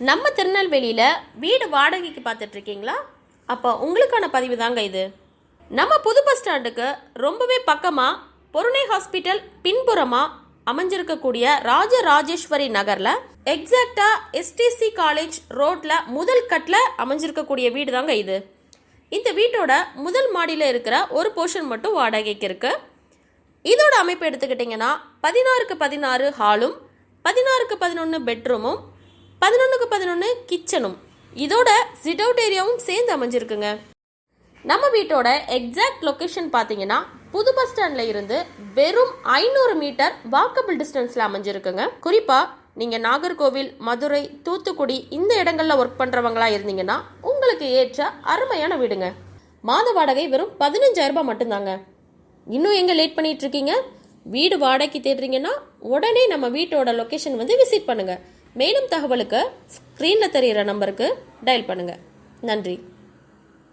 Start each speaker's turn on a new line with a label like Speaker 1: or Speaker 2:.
Speaker 1: நம்ம திருநெல்வேலியில் வீடு வாடகைக்கு பார்த்துட்டு இருக்கீங்களா? அப்போ உங்களுக்கான பதிவு தாங்க இது. நம்ம புது பஸ் ஸ்டாண்டுக்கு ரொம்பவே பக்கமாக பொருணை ஹாஸ்பிட்டல் பின்புறமாக அமைஞ்சிருக்கக்கூடிய ராஜராஜேஸ்வரி நகரில் எக்ஸாக்டாக எஸ்டிசி காலேஜ் ரோட்டில் முதல் கட்டில் அமைஞ்சிருக்கக்கூடிய வீடு தாங்க இது. இந்த வீட்டோட முதல் மாடியில் இருக்கிற ஒரு போர்ஷன் மட்டும் வாடகைக்கு இருக்கு. இதோட அமைப்பு எடுத்துக்கிட்டிங்கன்னா 16க்கு 16 ஹாலும் 16க்கு 11 பெட்ரூமும் 11க்கு 11 கிச்சனும் இதோட சிட் அவுட் ஏரியாவும் சேர்ந்து அமைஞ்சிருக்குங்க. நம்ம வீட்டோட எக்ஸாக்ட் லொக்கேஷன் பார்த்தீங்கன்னா புது பஸ் ஸ்டாண்ட்ல இருந்து வெறும் 500 மீட்டர் வாக்கபிள் டிஸ்டன்ஸ்ல அமைஞ்சிருக்குங்க. குறிப்பா நீங்க நாகர்கோவில், மதுரை, தூத்துக்குடி இந்த இடங்கள்ல ஒர்க் பண்றவங்களா இருந்தீங்கன்னா உங்களுக்கு ஏற்ற அருமையான வீடுங்க. மாத வாடகை வெறும் 15,000 ரூபாய் மட்டும்தாங்க. இன்னும் எங்க லேட் பண்ணிட்டு இருக்கீங்க? வீடு வாடகைக்கு தேடுறீங்கன்னா உடனே நம்ம வீட்டோட லொகேஷன் விசிட் பண்ணுங்க. மேலும் தகவலுக்கு ஸ்கிரீன்ல தெரிகிற நம்பருக்கு டயல் பண்ணுங்க. நன்றி.